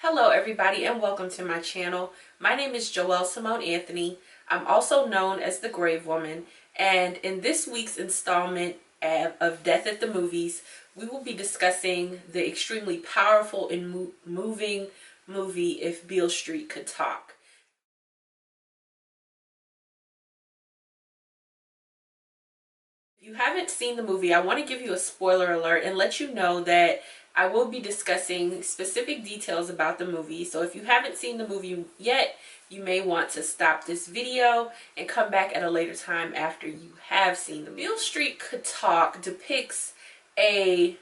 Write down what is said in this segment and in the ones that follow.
Hello everybody and welcome to my channel. My name is Joelle Simone Anthony. I'm also known as the Grave Woman, and in this week's installment of Death at the Movies, we will be discussing the extremely powerful and moving movie If Beale Street Could Talk. If you haven't seen the movie, I want to give you a spoiler alert and let you know that I will be discussing specific details about the movie. So if you haven't seen the movie yet, you may want to stop this video and come back at a later time after you have seen the movie. Beale Street Could Talk depicts a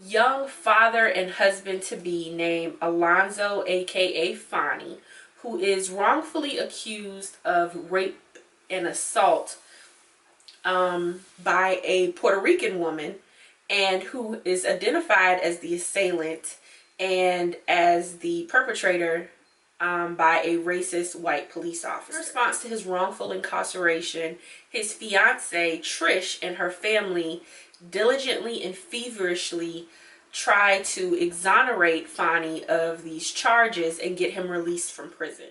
young father and husband-to-be named Alonzo, aka Fonnie, who is wrongfully accused of rape and assault by a Puerto Rican woman, and who is identified as the assailant and as the perpetrator by a racist white police officer. In response to his wrongful incarceration, his fiancée Trish and her family diligently and feverishly try to exonerate Fonnie of these charges and get him released from prison.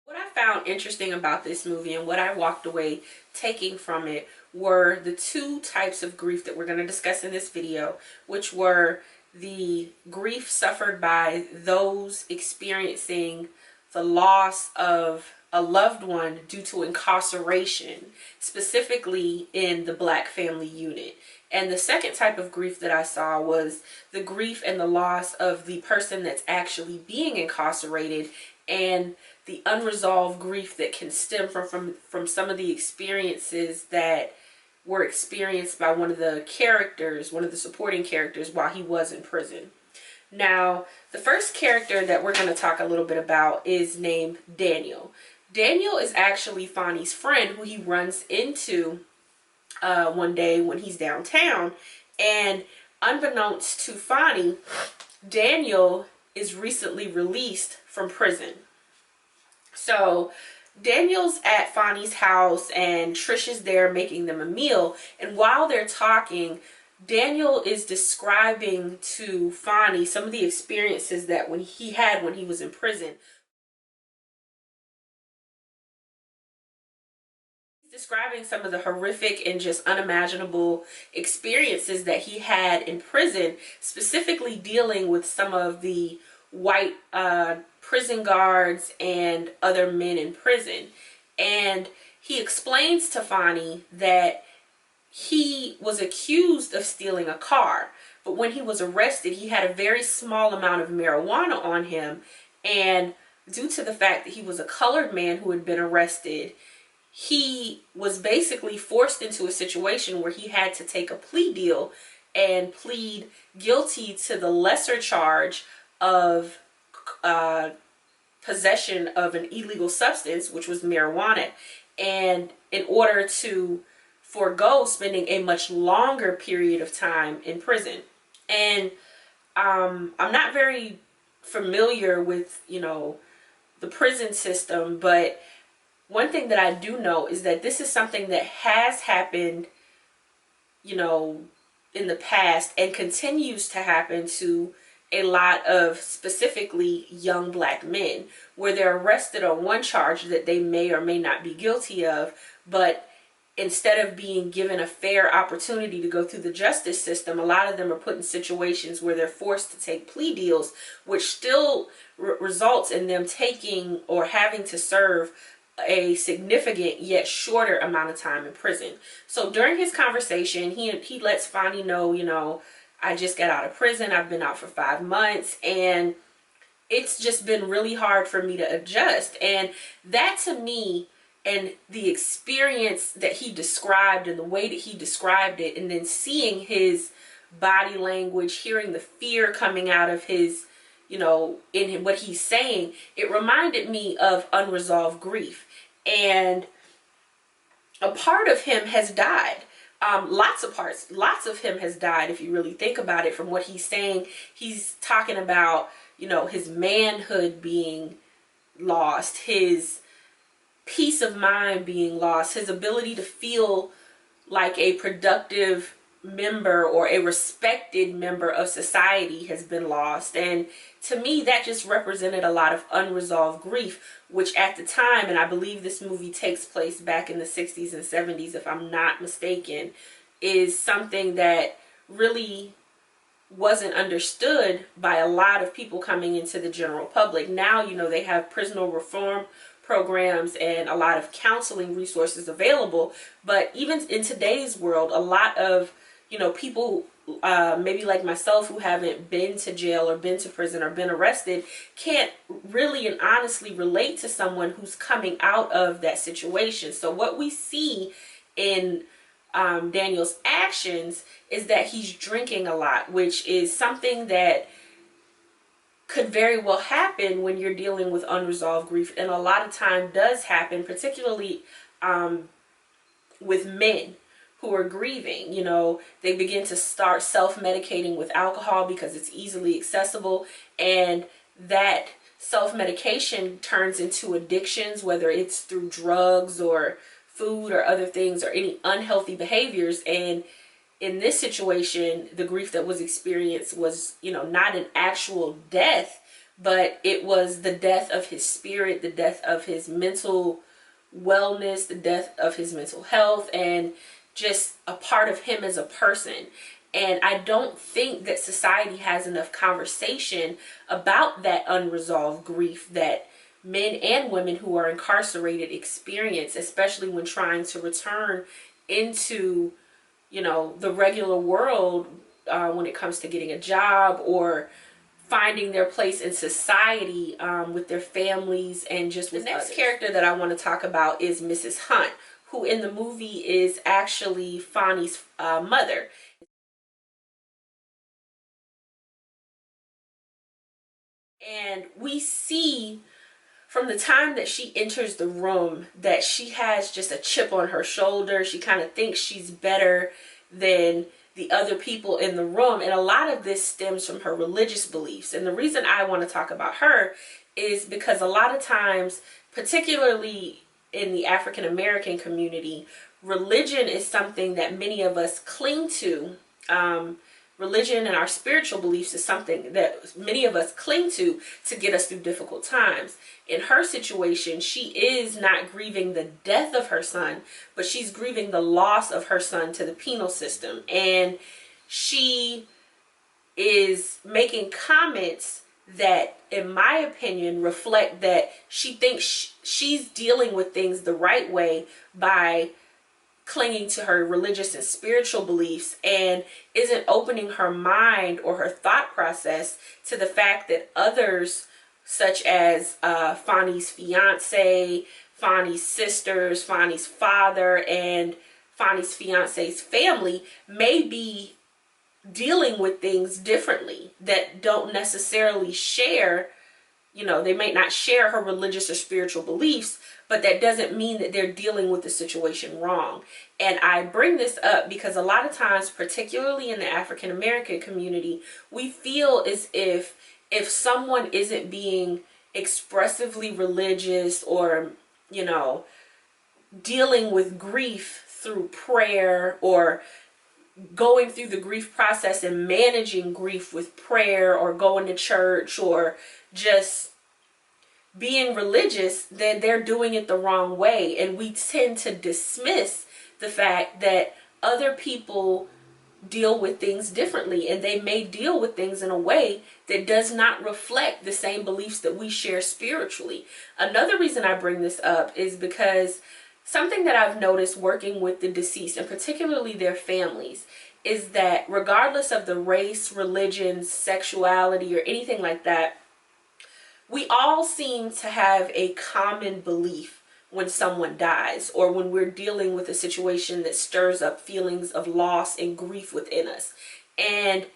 What I found interesting about this movie and what I walked away taking from it were the two types of grief that we're going to discuss in this video, which were the grief suffered by those experiencing the loss of a loved one due to incarceration, specifically in the Black family unit. And the second type of grief that I saw was the grief and the loss of the person that's actually being incarcerated, and the unresolved grief that can stem from some of the experiences that were experienced by one of the characters, one of the supporting characters, while he was in prison. Now, the first character that we're going to talk a little bit about is named Daniel. Daniel is actually Fonnie's friend, who he runs into one day when he's downtown, and unbeknownst to Fonnie, Daniel is recently released from prison. So Daniel's at Fonnie's house and Trish is there making them a meal, and while they're talking, Daniel is describing to Fonnie some of the experiences that he had when he was in prison. Describing some of the horrific and just unimaginable experiences that he had in prison, specifically dealing with some of the white prison guards and other men in prison. And he explains to Fonnie that he was accused of stealing a car, but when he was arrested, he had a very small amount of marijuana on him, and due to the fact that he was a colored man who had been arrested, he was basically forced into a situation where he had to take a plea deal and plead guilty to the lesser charge of possession of an illegal substance, which was marijuana, and in order to forego spending a much longer period of time in prison. And I'm not very familiar with, the prison system, but one thing that I do know is that this is something that has happened, in the past and continues to happen to a lot of specifically young Black men, where they're arrested on one charge that they may or may not be guilty of, but instead of being given a fair opportunity to go through the justice system, a lot of them are put in situations where they're forced to take plea deals, which still results in them taking or having to serve a significant yet shorter amount of time in prison. So during his conversation, he lets Fonnie know, I just got out of prison. I've been out for 5 months, and it's just been really hard for me to adjust. And that, to me, and the experience that he described and the way that he described it, and then seeing his body language, hearing the fear coming out of his, in what he's saying, it reminded me of unresolved grief. And a part of him has died. Lots of him has died, if you really think about it. From what he's saying, he's talking about, his manhood being lost, his peace of mind being lost, his ability to feel like a productive member or a respected member of society has been lost. And to me, that just represented a lot of unresolved grief, which at the time, and I believe this movie takes place back in the 60s and 70s, if I'm not mistaken, is something that really wasn't understood by a lot of people coming into the general public. Now, you know, they have prisoner reform programs and a lot of counseling resources available, but even in today's world, a lot of, you know, people maybe like myself who haven't been to jail or been to prison or been arrested can't really and honestly relate to someone who's coming out of that situation. So what we see in Daniel's actions is that he's drinking a lot, which is something that could very well happen when you're dealing with unresolved grief, and a lot of time does happen, particularly with men who are grieving. You know, they begin to start self-medicating with alcohol because it's easily accessible, and that self-medication turns into addictions, whether it's through drugs or food or other things or any unhealthy behaviors. And in this situation, the grief that was experienced was, you know, not an actual death, but it was the death of his spirit, the death of his mental wellness, the death of his mental health, and just a part of him as a person. And I don't think that society has enough conversation about that unresolved grief that men and women who are incarcerated experience, especially when trying to return into, you know, the regular world when it comes to getting a job or finding their place in society with their families and just with the next character that I want to talk about is Mrs. Hunt, who in the movie is actually Fonny's mother. And we see from the time that she enters the room that she has just a chip on her shoulder. She kind of thinks she's better than the other people in the room. And a lot of this stems from her religious beliefs. And the reason I want to talk about her is because a lot of times, particularly in the African American community, religion is something that many of us cling to. Religion and our spiritual beliefs is something that many of us cling to get us through difficult times. In her situation, she is not grieving the death of her son, but she's grieving the loss of her son to the penal system. And she is making comments that, in my opinion, reflect that she thinks she's dealing with things the right way by clinging to her religious and spiritual beliefs, and isn't opening her mind or her thought process to the fact that others, such as Fonny's fiance, Fonny's sisters, Fonny's father, and Fonny's fiance's family, may be dealing with things differently, that don't necessarily share, you know, they might not share her religious or spiritual beliefs, but that doesn't mean that they're dealing with the situation wrong. And I bring this up because a lot of times, particularly in the African American community, we feel as if someone isn't being expressively religious or, you know, dealing with grief through prayer or going through the grief process and managing grief with prayer or going to church or just being religious, then they're doing it the wrong way. And we tend to dismiss the fact that other people deal with things differently, and they may deal with things in a way that does not reflect the same beliefs that we share spiritually. Another reason I bring this up is because something that I've noticed working with the deceased, and particularly their families, is that regardless of the race, religion, sexuality, or anything like that, we all seem to have a common belief when someone dies or when we're dealing with a situation that stirs up feelings of loss and grief within us. And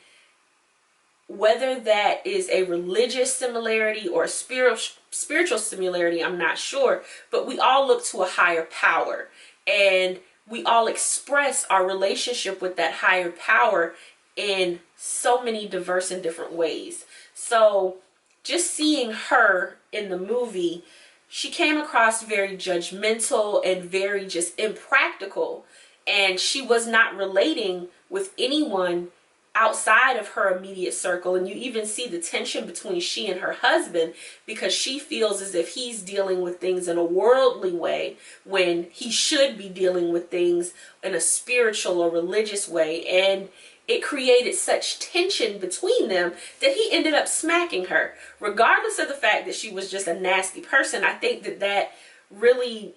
whether that is a religious similarity or a spiritual similarity, I'm not sure, but we all look to a higher power, and we all express our relationship with that higher power in so many diverse and different ways. So just seeing her in the movie, she came across very judgmental and very just impractical. and she was not relating with anyone outside of her immediate circle. And you even see the tension between she and her husband, because she feels as if he's dealing with things in a worldly way when he should be dealing with things in a spiritual or religious way. And it created such tension between them that he ended up smacking her. Regardless of the fact that she was just a nasty person, I think that that really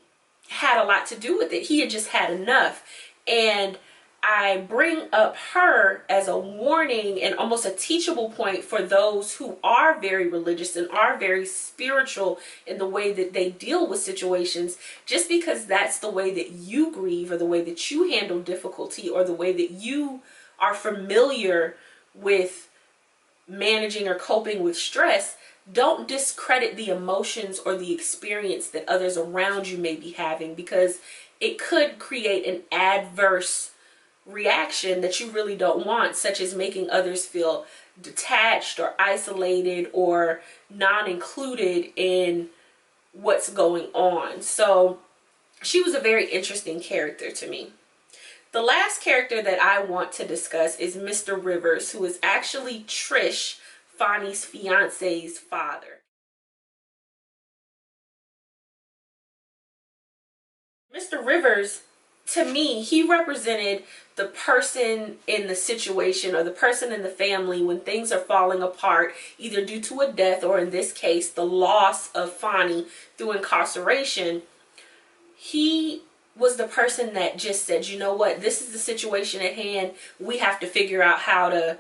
had a lot to do with it. He had just had enough. And I bring up her as a warning and almost a teachable point for those who are very religious and are very spiritual in the way that they deal with situations. Just because that's the way that you grieve, or the way that you handle difficulty, or the way that you are familiar with managing or coping with stress, don't discredit the emotions or the experience that others around you may be having, because it could create an adverse reaction that you really don't want, such as making others feel detached or isolated or non-included in what's going on. So she was a very interesting character to me. The last character that I want to discuss is Mr. Rivers, who is actually Trish, Fonny's fiance's father. Mr. Rivers, to me, he represented the person in the situation, or the person in the family, when things are falling apart, either due to a death, or in this case, the loss of Fonny through incarceration. He was the person that just said, you know what, this is the situation at hand. We have to figure out how to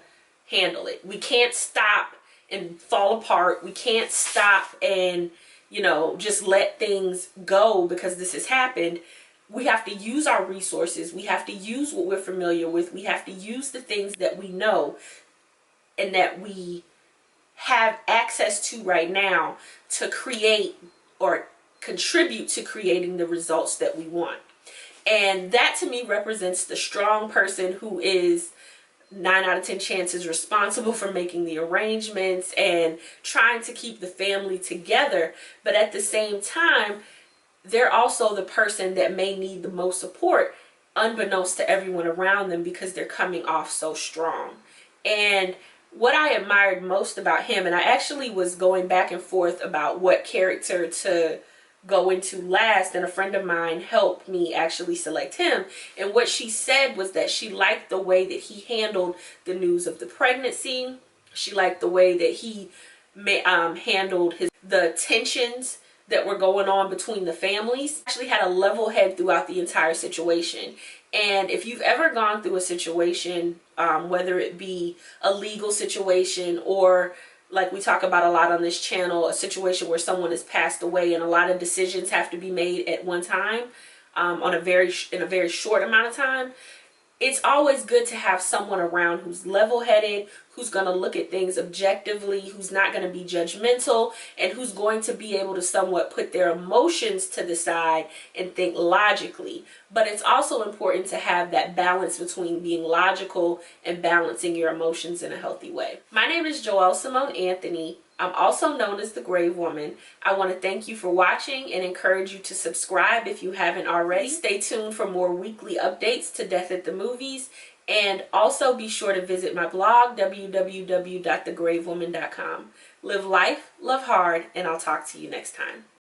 handle it. We can't stop and fall apart. We can't stop and, you know, just let things go because this has happened. We have to use our resources. We have to use what we're familiar with. We have to use the things that we know and that we have access to right now to create or contribute to creating the results that we want. And that to me represents the strong person who is 9 out of 10 chances responsible for making the arrangements and trying to keep the family together. But at the same time, they're also the person that may need the most support, unbeknownst to everyone around them, because they're coming off so strong. And what I admired most about him, and I actually was going back and forth about what character to go into last, and a friend of mine helped me actually select him. And what she said was that she liked the way that he handled the news of the pregnancy. She liked the way that he handled the tensions that were going on between the families. Actually had a level head throughout the entire situation. And if you've ever gone through a situation, whether it be a legal situation, or like we talk about a lot on this channel, a situation where someone has passed away and a lot of decisions have to be made at one time, in a very short amount of time, it's always good to have someone around who's level-headed, who's going to look at things objectively, who's not going to be judgmental, and who's going to be able to somewhat put their emotions to the side and think logically. But it's also important to have that balance between being logical and balancing your emotions in a healthy way. My name is Joelle Simone Anthony. I'm also known as the Grave Woman. I want to thank you for watching and encourage you to subscribe if you haven't already. Stay tuned for more weekly updates to Death at the Movies. And also be sure to visit my blog, www.thegravewoman.com. Live life, love hard, and I'll talk to you next time.